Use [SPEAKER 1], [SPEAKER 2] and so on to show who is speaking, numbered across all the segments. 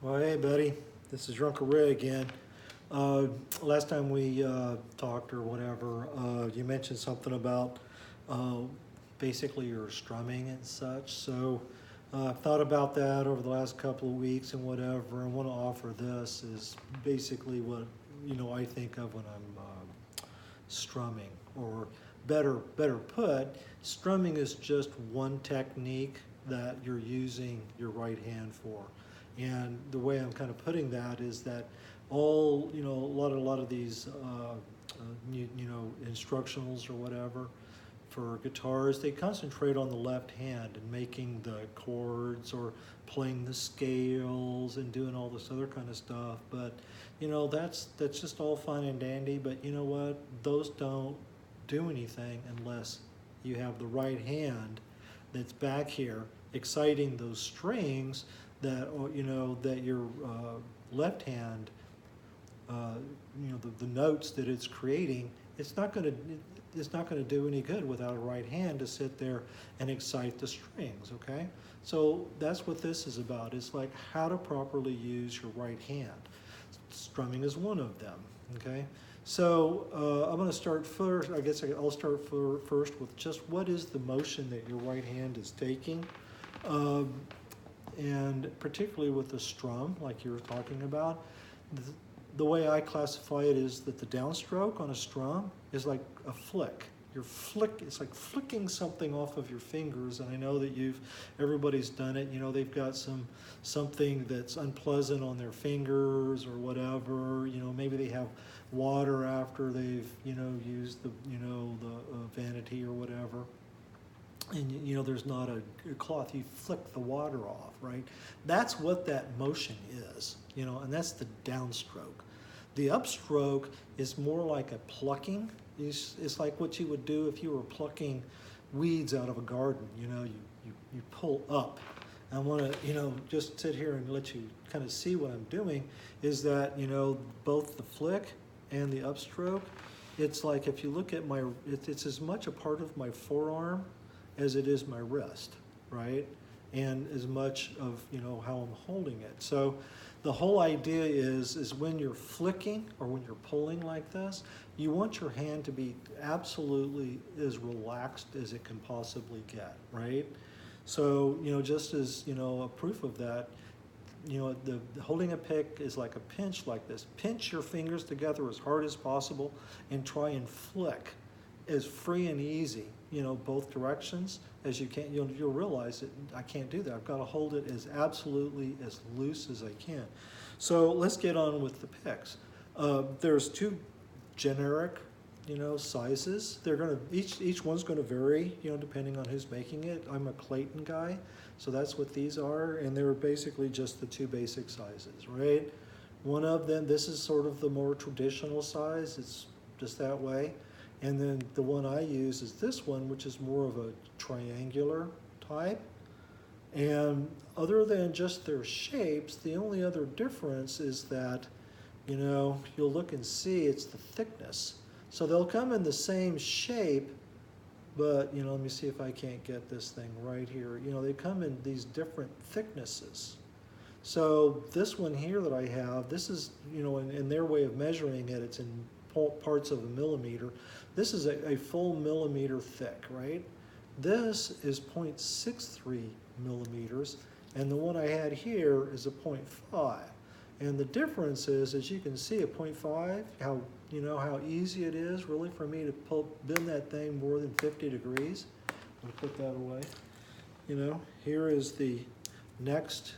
[SPEAKER 1] Well, hey, buddy. This is Drunker Ray again. Uh, Last time we talked or whatever, you mentioned something about uh, basically your strumming and such. So I've thought about that over the last couple of weeks and whatever. I want to offer this is basically what I think of when I'm strumming, or better put, strumming is just one technique that you're using your right hand for. And the way I'm kind of putting that is that a lot of these instructionals or whatever for guitars, they concentrate on the left hand and making the chords or playing the scales and doing all this other kind of stuff. But that's just all fine and dandy. But you know what? Those don't do anything unless you have the right hand that's back here exciting those strings that that your left hand, the notes that it's creating. It's not going to do any good without a right hand to sit there and excite the strings. Okay, so that's what this is about. It's like how to properly use your right hand. Strumming is one of them. Okay, so I'm going to start first. I guess I'll start first with just what is the motion that your right hand is taking. And particularly with the strum, like you were talking about, the way I classify it is that the downstroke on a strum is like a flick. It's like flicking something off of your fingers, and I know that everybody's done it. They've got something that's unpleasant on their fingers or whatever. Maybe they have water after they've used the vanity or whatever. And there's not a cloth. You flick the water off, right? That's what that motion is, and that's the downstroke. The upstroke is more like a plucking. It's like what you would do if you were plucking weeds out of a garden. You pull up. I want to just sit here and let you kind of see what I'm doing. Is that both the flick and the upstroke. It's like if you look at it's as much a part of my forearm as it is my wrist, right? And as much of how I'm holding it. So the whole idea is when you're flicking or when you're pulling like this, you want your hand to be absolutely as relaxed as it can possibly get, right? So just as a proof of that, the holding a pick is like a pinch like this. Pinch your fingers together as hard as possible and try and flick as free and easy, both directions as you can. You'll realize that I can't do that. I've got to hold it as absolutely as loose as I can. So let's get on with the picks. There's two generic, sizes. They're gonna each one's going to vary, depending on who's making it. I'm a Clayton guy, so that's what these are, and they're basically just the two basic sizes, right? One of them, this is sort of the more traditional size. It's just that way. And then the one I use is this one, which is more of a triangular type. And other than just their shapes, the only other difference is that, you'll look and see it's the thickness. So they'll come in the same shape, but, let me see if I can't get this thing right here. They come in these different thicknesses. So this one here that I have, this is, in their way of measuring it, it's in parts of a millimeter. This is a full millimeter thick, right? This is 0.63 millimeters, and the one I had here is a 0.5. And the difference is, as you can see, a 0.5, how easy it is really for me to bend that thing more than 50 degrees. I'll put that away. Here is the next,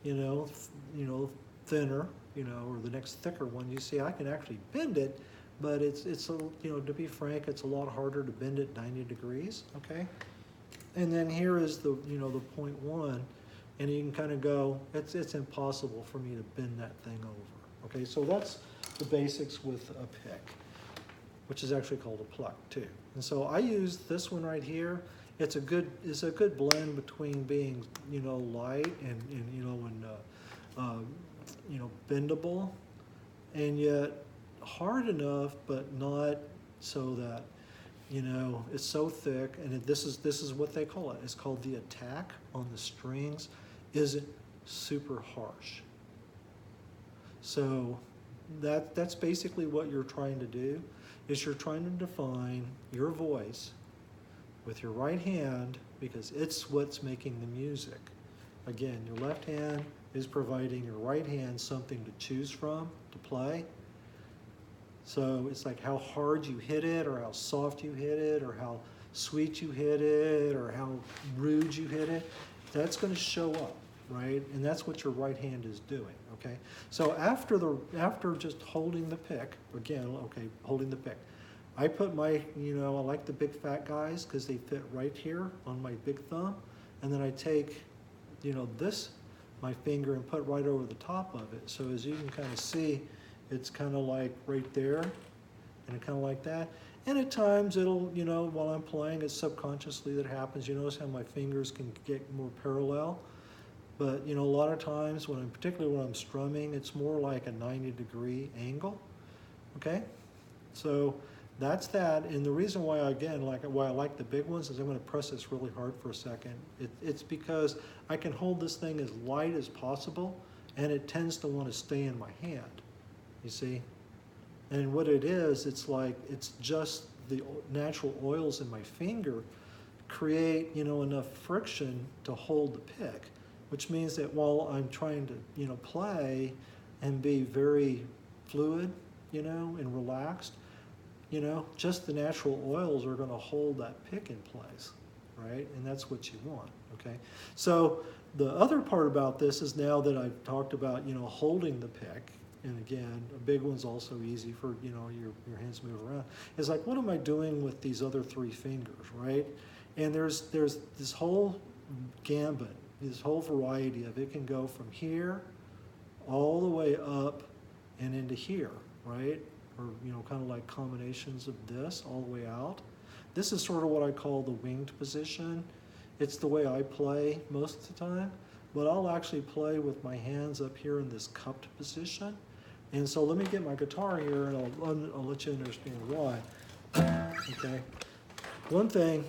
[SPEAKER 1] thinner, or the next thicker one. You see, I can actually bend it, but it's to be frank, it's a lot harder to bend it 90 degrees, okay? And then here is the 0.1, and you can kind of go, it's impossible for me to bend that thing over, okay? So that's the basics with a pick, which is actually called a pluck too. And so I use this one right here. It's a good blend between being, light and bendable, and yet hard enough, but not so that it's so thick. And this is what they call it. It's called the attack on the strings isn't super harsh. So that's basically what you're trying to do, is you're trying to define your voice with your right hand, because it's what's making the music. Again, your left hand is providing your right hand something to choose from to play. So it's like how hard you hit it, or how soft you hit it, or how sweet you hit it, or how rude you hit it. That's going to show up, right? And that's what your right hand is doing, okay? So after just holding the pick, again, okay, holding the pick, I put my, I like the big fat guys because they fit right here on my big thumb. And then I take, this, my finger, and put right over the top of it. So as you can kind of see, it's kind of like right there, and kind of like that. And at times it'll, while I'm playing, it's subconsciously that happens. You notice how my fingers can get more parallel. But, a lot of times, particularly when I'm strumming, it's more like a 90-degree angle, okay? So that's that. And the reason why, again, why I like the big ones is I'm going to press this really hard for a second. It's because I can hold this thing as light as possible, and it tends to want to stay in my hand, you see? And what it is, it's just the natural oils in my finger create, enough friction to hold the pick, which means that while I'm trying to, play and be very fluid, and relaxed, just the natural oils are going to hold that pick in place, right? And that's what you want, okay? So the other part about this is, now that I've talked about, holding the pick, and again, a big one's also easy for, your hands move around, is like, what am I doing with these other three fingers, right? And there's this whole gambit, this whole variety of it can go from here all the way up and into here, right? Or, kind of like combinations of this all the way out. This is sort of what I call the winged position. It's the way I play most of the time, but I'll actually play with my hands up here in this cupped position. And so let me get my guitar here, and I'll let you understand why. Okay. One thing,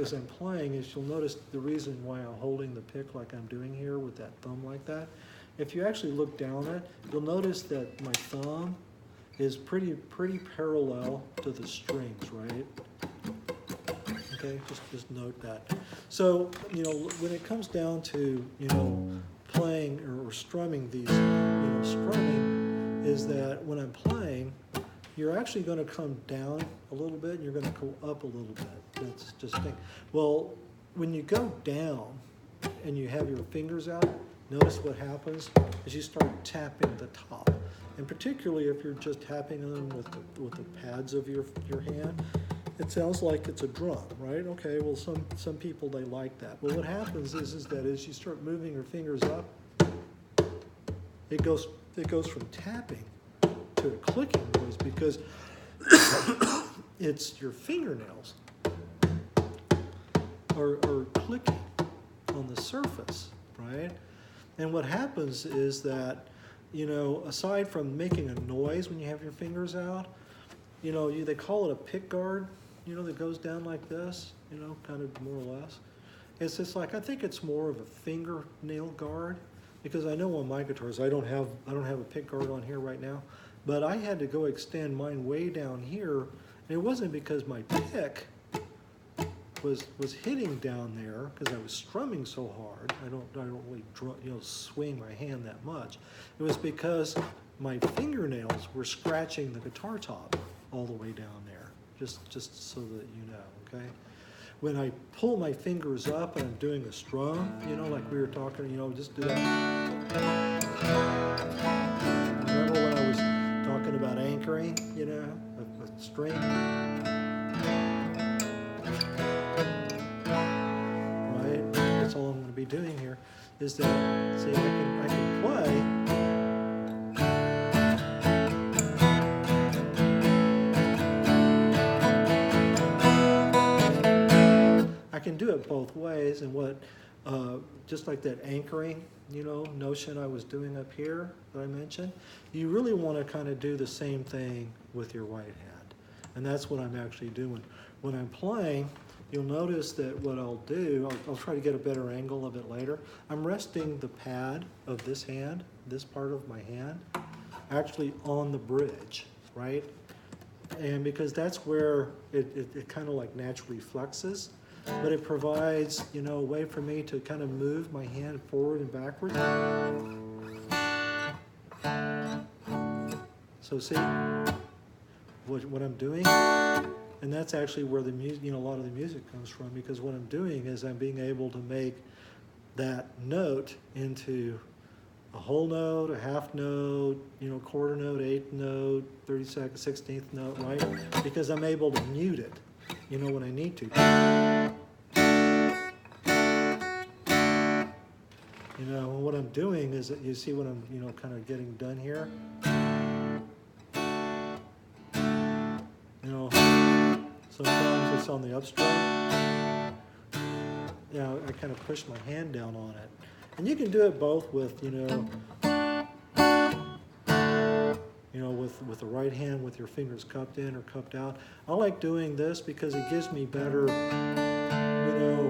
[SPEAKER 1] as I'm playing, is you'll notice the reason why I'm holding the pick like I'm doing here with that thumb like that. If you actually look down it, you'll notice that my thumb is pretty parallel to the strings, right? Okay, just note that. So, when it comes down to, playing or strumming these, strumming is that when I'm playing, you're actually going to come down a little bit, and you're going to go up a little bit. That's just thing. Well, when you go down and you have your fingers out, notice what happens is you start tapping the top. And particularly if you're just tapping them with the pads of your hand, it sounds like it's a drum, right? Okay, well, some people, they like that. But what happens is that as you start moving your fingers up, it goes from tapping to a clicking noise, because it's your fingernails are clicking on the surface, right? And what happens is that, aside from making a noise when you have your fingers out, they call it a pick guard, that goes down like this, kind of more or less. It's just like, I think it's more of a fingernail guard, because I know on my guitars, I don't have a pick guard on here right now, but I had to go extend mine way down here, and it wasn't because my pick was hitting down there because I was strumming so hard. I don't really swing my hand that much. It was because my fingernails were scratching the guitar top all the way down there, just so that you know, okay? When I pull my fingers up and I'm doing a strum, like we were talking, just do that. Remember when I was talking about anchoring, a string? Right? That's all I'm going to be doing here, is that, see, I can play. I can do it both ways, and just like that anchoring, notion I was doing up here that I mentioned, you really want to kind of do the same thing with your right hand, and that's what I'm actually doing. When I'm playing, you'll notice that what I'll do, I'll try to get a better angle of it later. I'm resting the pad of this hand, this part of my hand, actually on the bridge, right? And because that's where it kind of like naturally flexes, but it provides, you know, a way for me to kind of move my hand forward and backwards. So see what I'm doing? And that's actually where the music, you know, a lot of the music comes from, because what I'm doing is I'm being able to make that note into a whole note, a half note, you know, quarter note, eighth note, 32nd, 16th note, right? Because I'm able to mute it, you know, when I need to. You know, what I'm doing is, that you see what I'm, you know, kind of getting done here? You know, sometimes it's on the upstroke. You know, I kind of push my hand down on it. And you can do it both with, you know, with the right hand with your fingers cupped in or cupped out. I like doing this because it gives me better, you know,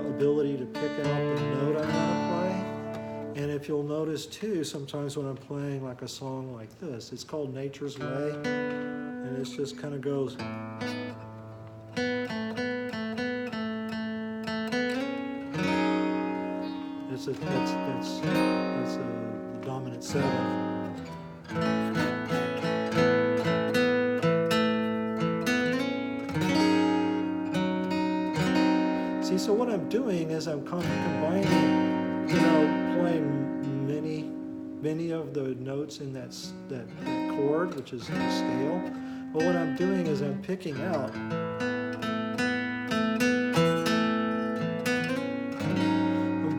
[SPEAKER 1] ability to pick out the note I want to play. And if you'll notice too, sometimes when I'm playing like a song like this, it's called Nature's Way, and it just kind of goes. That's a dominant seventh. See, so what I'm doing is I'm combining, you know, playing many of the notes in that chord, which is the scale. But what I'm doing is I'm picking out.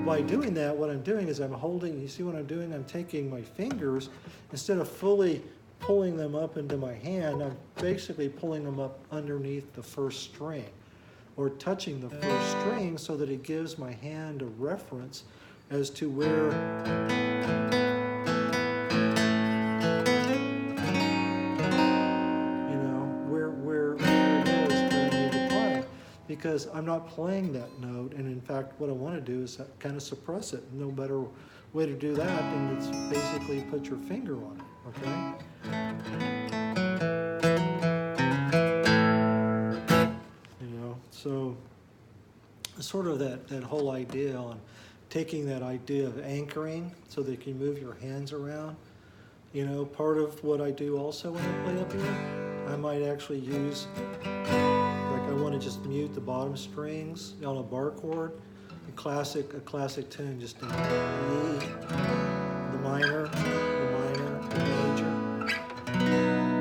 [SPEAKER 1] By doing that, what I'm doing is I'm holding, you see what I'm doing? I'm taking my fingers, instead of fully pulling them up into my hand, I'm basically pulling them up underneath the first string, or touching the first string, so that it gives my hand a reference as to where, you know, where it is that I need to play. Because I'm not playing that note, and in fact what I want to do is kind of suppress it. No better way to do that than it's basically put your finger on it, okay? You know, so sort of that whole idea on taking that idea of anchoring so that you can move your hands around. You know, part of what I do also when I play up here, I might actually use, I want to just mute the bottom strings on a bar chord. A classic tune, just in the minor,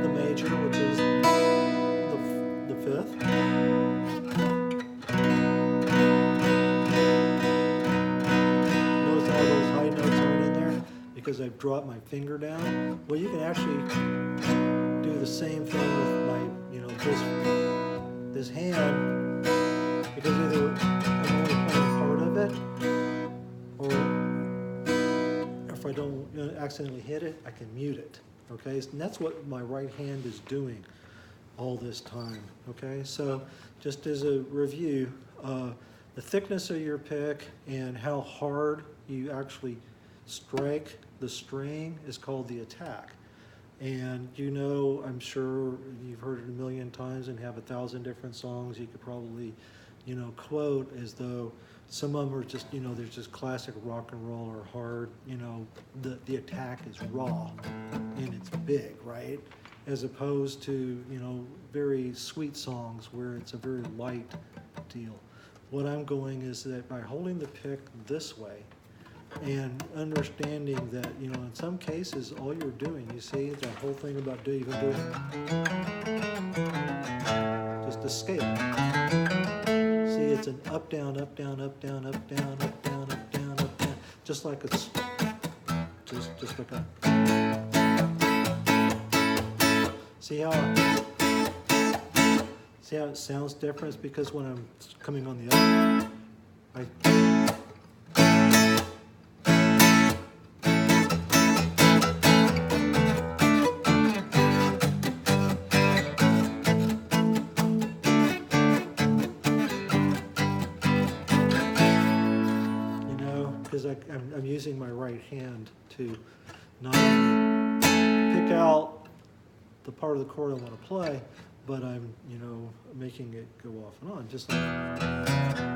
[SPEAKER 1] the major, which is the fifth. Notice all those high notes aren't in there because I've dropped my finger down. Well, you can actually do the same thing with my, you know, this hand, because either I'm only playing part of it, or if I don't accidentally hit it, I can mute it, okay? And that's what my right hand is doing all this time, okay? So just as a review, the thickness of your pick and how hard you actually strike the string is called the attack. And you know, I'm sure you've heard it a million times and have 1,000 different songs you could probably, you know, quote, as though some of them are just, you know, there's just classic rock and roll or hard, you know, the attack is raw and it's big, right? As opposed to, you know, very sweet songs where it's a very light deal. What I'm going is that by holding the pick this way, and understanding that, you know, in some cases, all you're doing, you see, that whole thing about doing just a scale. See, it's an up, down, up, down, up, down, up, down, up, down, up, down, up, down, just like it's, just like a, see how it sounds different? It's because when I'm coming on the up, because I'm using my right hand to not only pick out the part of the chord I want to play, but I'm, you know, making it go off and on, just like.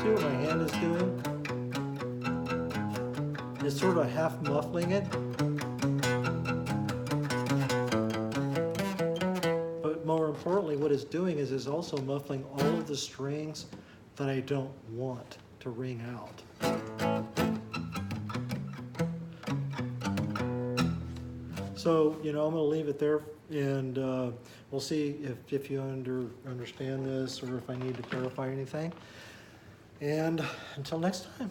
[SPEAKER 1] See what my hand is doing? It's sort of half muffling it. But more importantly, what it's doing is it's also muffling all of the strings that I don't want to ring out. So, you know, I'm going to leave it there, and we'll see if you understand this or if I need to clarify anything. And until next time.